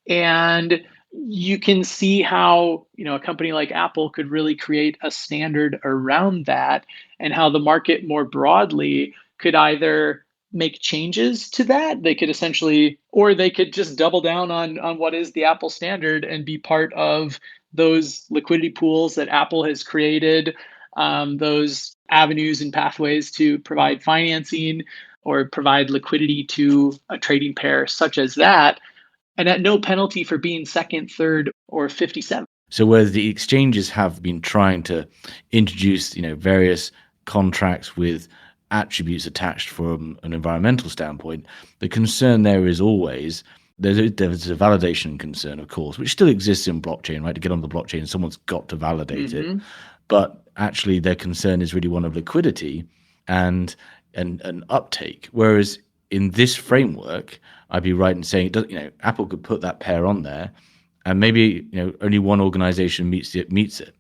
Speaker 2: And you can see how a company like Apple could really create a standard around that, and how the market more broadly could either make changes to that. They could essentially, or they could just double down on what is the Apple standard and be part of those liquidity pools that Apple has created, those avenues and pathways to provide financing or provide liquidity to a trading pair such as that, and at no penalty for being second, third, or 57.
Speaker 1: So whereas the exchanges have been trying to introduce, various contracts with attributes attached from an environmental standpoint, the concern there is always there's a validation concern, of course, which still exists in blockchain, right? To get on the blockchain, someone's got to validate it. But actually their concern is really one of liquidity and uptake. Whereas in this framework, I'd be right in saying, Apple could put that pair on there, and maybe only one organization meets it.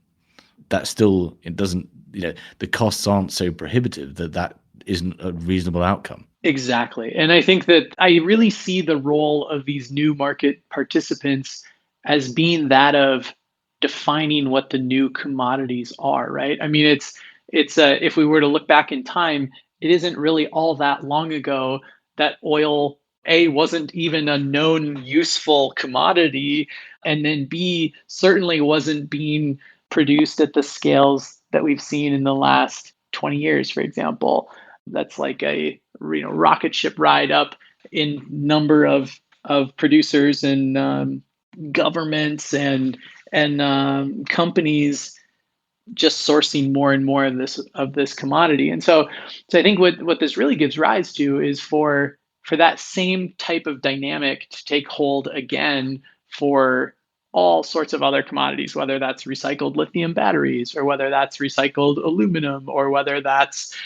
Speaker 1: That still, it doesn't, the costs aren't so prohibitive that isn't a reasonable outcome.
Speaker 2: Exactly. And I think that I really see the role of these new market participants as being that of defining what the new commodities are, right? I mean, it's if we were to look back in time, it isn't really all that long ago that oil, A, wasn't even a known useful commodity, and then B, certainly wasn't being produced at the scales that we've seen in the last 20 years, for example. That's like a rocket ship ride up in number of producers and governments and companies just sourcing more and more of this commodity. And so I think what this really gives rise to is for that same type of dynamic to take hold again for all sorts of other commodities, whether that's recycled lithium batteries or whether that's recycled aluminum or whether that's,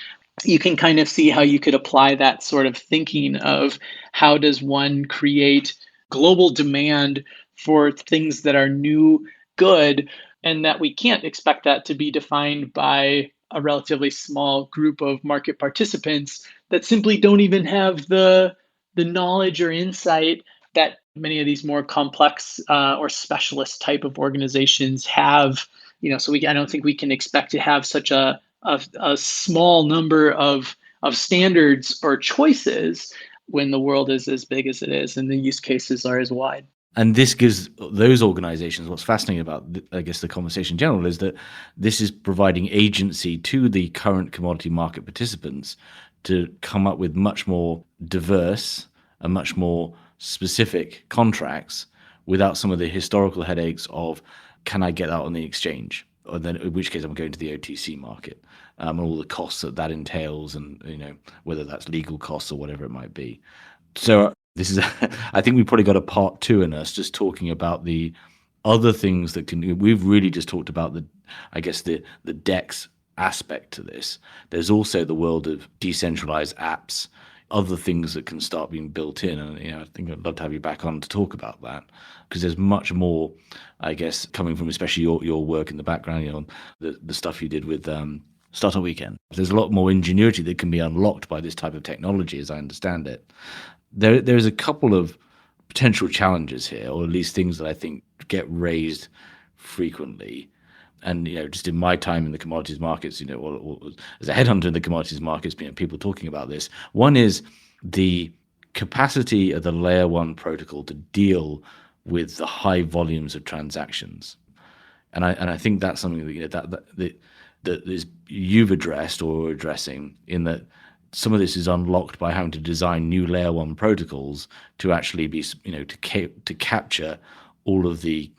Speaker 2: you can kind of see how you could apply that sort of thinking of how does one create global demand for things that are new, good, and that we can't expect that to be defined by a relatively small group of market participants that simply don't even have the knowledge or insight that many of these more complex or specialist type of organizations have. So I don't think we can expect to have such a small number of standards or choices when the world is as big as it is and the use cases are as wide.
Speaker 1: And this gives those organizations, what's fascinating about, I guess, the conversation in general is that this is providing agency to the current commodity market participants to come up with much more diverse and much more specific contracts without some of the historical headaches of, can I get that on the exchange? Or then, in which case I'm going to the OTC market, and all the costs that entails, and whether that's legal costs or whatever it might be. So this is, I think we probably got a part two in us, just talking about the other things that can. We've really just talked about the DEX aspect to this. There's also the world of decentralized apps, other things that can start being built in, and I think I'd love to have you back on to talk about that, because there's much more, I guess, coming from especially your work in the background, the stuff you did with Startup Weekend. There's a lot more ingenuity that can be unlocked by this type of technology, as I understand it. There's a couple of potential challenges here, or at least things that I think get raised frequently. And just in my time in the commodities markets, or as a headhunter in the commodities markets, people talking about this. One is the capacity of the layer one protocol to deal with the high volumes of transactions, and I think that's something that is you've addressed or addressing, in that some of this is unlocked by having to design new layer one protocols to actually be to capture all of the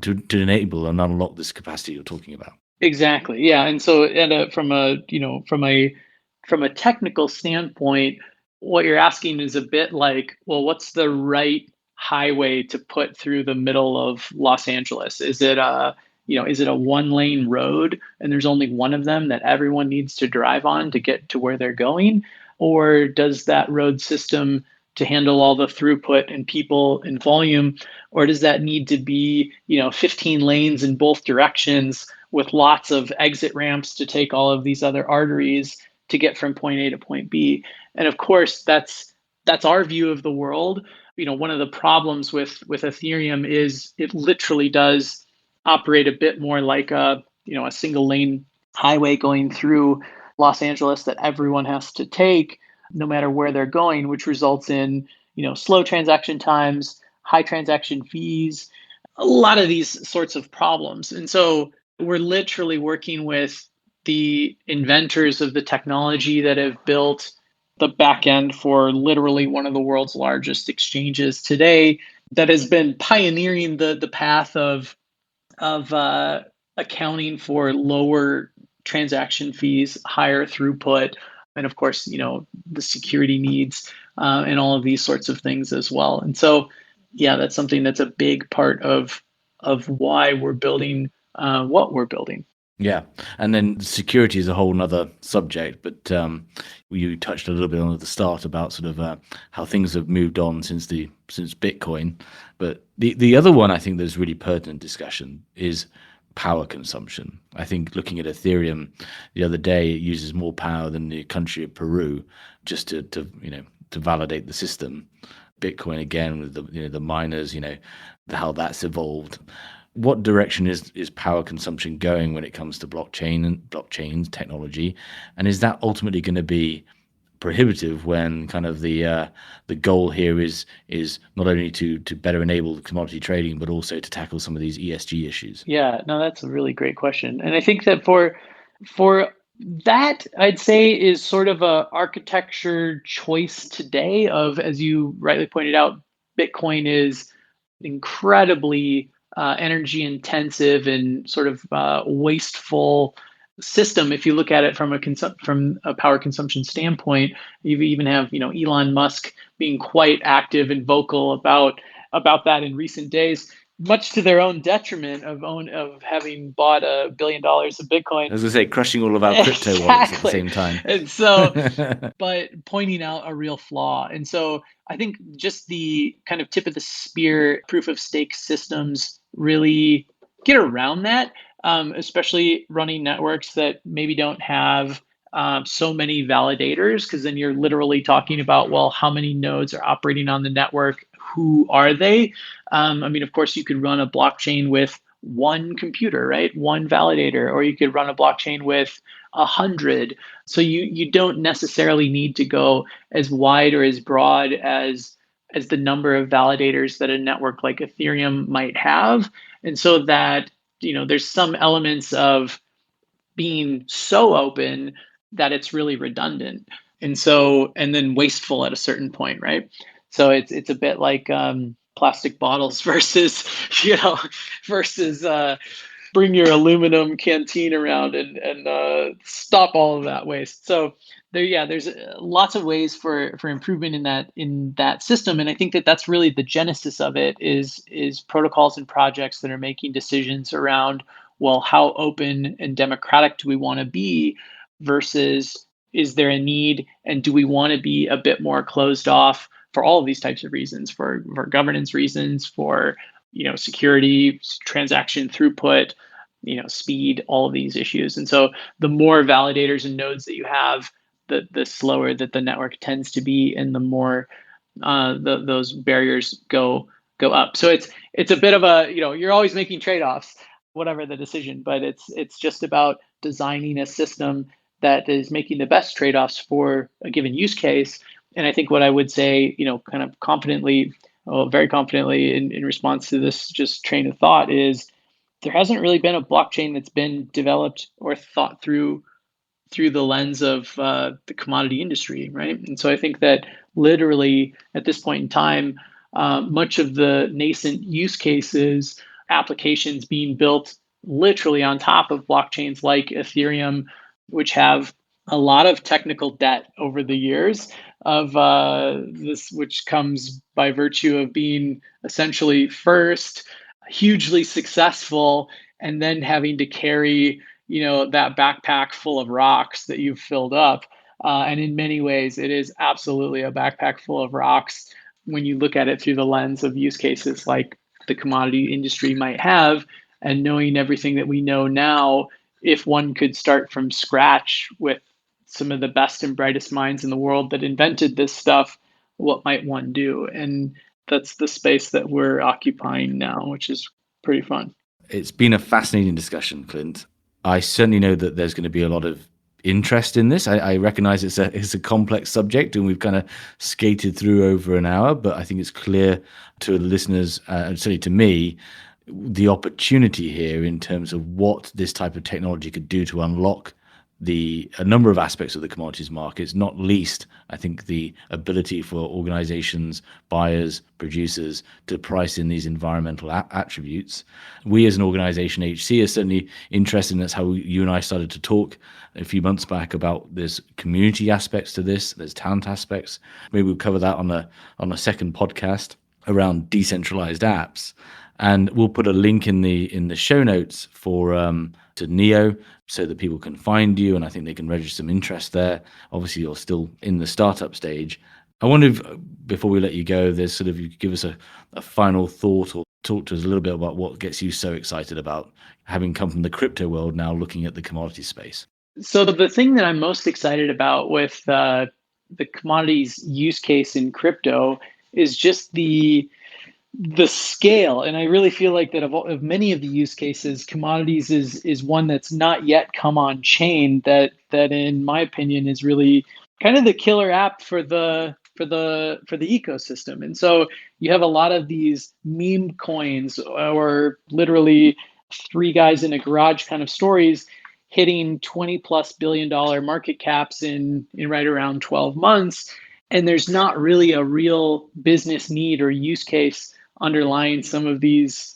Speaker 1: to enable and unlock this capacity you're talking about.
Speaker 2: Exactly. Yeah. And so from a technical standpoint, what you're asking is a bit like, well, what's the right highway to put through the middle of Los Angeles? Is it a one lane road and there's only one of them that everyone needs to drive on to get to where they're going? Or does that road system to handle all the throughput and people and volume, or does that need to be, 15 lanes in both directions with lots of exit ramps to take all of these other arteries to get from point A to point B? And of course, that's our view of the world. One of the problems with Ethereum is it literally does operate a bit more like a single lane highway going through Los Angeles that everyone has to take no matter where they're going, which results in slow transaction times, high transaction fees, a lot of these sorts of problems. And so we're literally working with the inventors of the technology that have built the back end for literally one of the world's largest exchanges today, that has been pioneering the path of accounting for lower transaction fees, higher throughput, and of course, the security needs and all of these sorts of things as well. And so, yeah, that's something that's a big part of why we're building what we're building.
Speaker 1: Yeah, and then security is a whole nother subject, but you touched a little bit on at the start about sort of how things have moved on since Bitcoin. But the other one I think there's really pertinent discussion is power consumption. I think looking at Ethereum the other day, it uses more power than the country of Peru just to validate the system. Bitcoin again with the miners, how that's evolved. What direction is power consumption going when it comes to blockchain technology, and is that ultimately going to be prohibitive when kind of the goal here is not only to better enable commodity trading but also to tackle some of these ESG issues?
Speaker 2: Yeah, no, that's a really great question, and I think that for that, I'd say is sort of a architecture choice today of, as you rightly pointed out, Bitcoin is incredibly energy intensive and sort of wasteful system. If you look at it from a power consumption standpoint, you even have Elon Musk being quite active and vocal about that in recent days, much to their own detriment of having bought $1 billion of Bitcoin.
Speaker 1: I was going to say, crushing all of our crypto wallets at the same time.
Speaker 2: And so, but pointing out a real flaw. And so I think just the kind of tip of the spear proof of stake systems really get around that, especially running networks that maybe don't have so many validators, because then you're literally talking about, well, how many nodes are operating on the network? Who are they? Of course, you could run a blockchain with one computer, right? One validator, or you could run a blockchain with 100. So you don't necessarily need to go as wide or as broad as the number of validators that a network like Ethereum might have. And so that, there's some elements of being so open that it's really redundant. And then wasteful at a certain point, right? So it's a bit like plastic bottles versus bring your aluminum canteen around and stop all of that waste. So there's lots of ways for improvement in that system, and I think that that's really the genesis of it is protocols and projects that are making decisions around, well, how open and democratic do we want to be versus is there a need and do we want to be a bit more closed off for all of these types of reasons, for governance reasons, for security, transaction throughput, speed, all of these issues. And so the more validators and nodes that you have, the slower that the network tends to be, and the more those barriers go up. So it's a bit of a, you're always making trade-offs, whatever the decision, but it's just about designing a system that is making the best trade-offs for a given use case. And I think what I would say, kind of confidently, very confidently in response to this just train of thought is there hasn't really been a blockchain that's been developed or thought through the lens of the commodity industry, right? And so I think that literally at this point in time, much of the nascent use cases, applications being built literally on top of blockchains like Ethereum, which have a lot of technical debt over the years, of this, which comes by virtue of being essentially first, hugely successful, and then having to carry, that backpack full of rocks that you've filled up. And in many ways, it is absolutely a backpack full of rocks when you look at it through the lens of use cases like the commodity industry might have. And knowing everything that we know now, if one could start from scratch with some of the best and brightest minds in the world that invented this stuff, what might one do? And that's the space that we're occupying now, which is pretty fun.
Speaker 1: It's been a fascinating discussion, Clint. I certainly know that there's going to be a lot of interest in this. I recognize it's a complex subject, and we've kind of skated through over an hour, but I think it's clear to the listeners, and certainly to me, the opportunity here in terms of what this type of technology could do to unlock a number of aspects of the commodities markets, not least, I think, the ability for organizations, buyers, producers to price in these environmental attributes. We as an organization, HC, are certainly interested in that's how you and I started to talk a few months back about there's community aspects to this, there's talent aspects. Maybe we'll cover that on a second podcast around decentralized apps. And we'll put a link in the show notes for to Neo so that people can find you, and I think they can register some interest there. Obviously, you're still in the startup stage. I wonder if, before we let you go, there's sort of, you could give us a final thought or talk to us a little bit about what gets you so excited about having come from the crypto world, now looking at the commodity space.
Speaker 2: So the thing that I'm most excited about with the commodities use case in crypto is just the scale. And I really feel like that of many of the use cases, commodities is one that's not yet come on chain, that in my opinion is really kind of the killer app for the ecosystem. And so you have a lot of these meme coins, or literally three guys in a garage kind of stories, hitting $20+ billion market caps in right around 12 months. And there's not really a real business need or use case underlying some of these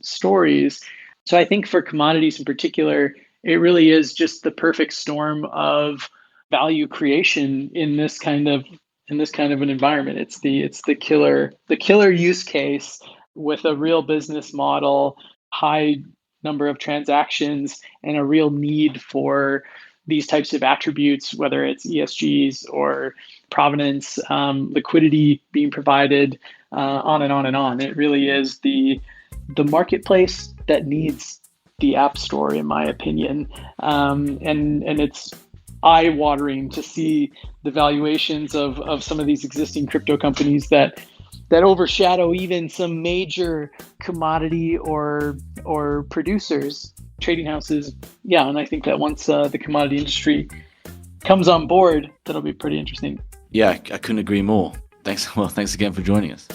Speaker 2: stories. So I think for commodities in particular, it really is just the perfect storm of value creation in this kind of an environment. It's the killer use case with a real business model, high number of transactions, and a real need for these types of attributes, whether it's ESGs or provenance, liquidity being provided, on and on and on. It really is the marketplace that needs the app store, in my opinion. And it's eye-watering to see the valuations of some of these existing crypto companies that overshadow even some major commodity or producers, trading houses. Yeah, and I think that once the commodity industry comes on board, that'll be pretty interesting.
Speaker 1: Yeah, I couldn't agree more. Thanks again for joining us.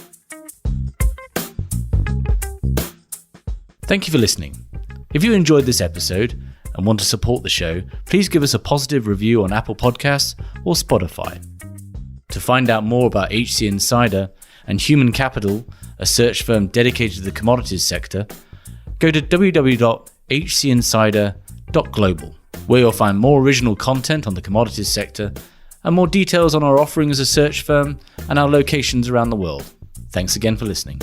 Speaker 1: Thank you for listening. If you enjoyed this episode and want to support the show, please give us a positive review on Apple Podcasts or Spotify. To find out more about HC Insider and Human Capital, a search firm dedicated to the commodities sector, go to www.hcinsider.global, where you'll find more original content on the commodities sector and more details on our offering as a search firm and our locations around the world. Thanks again for listening.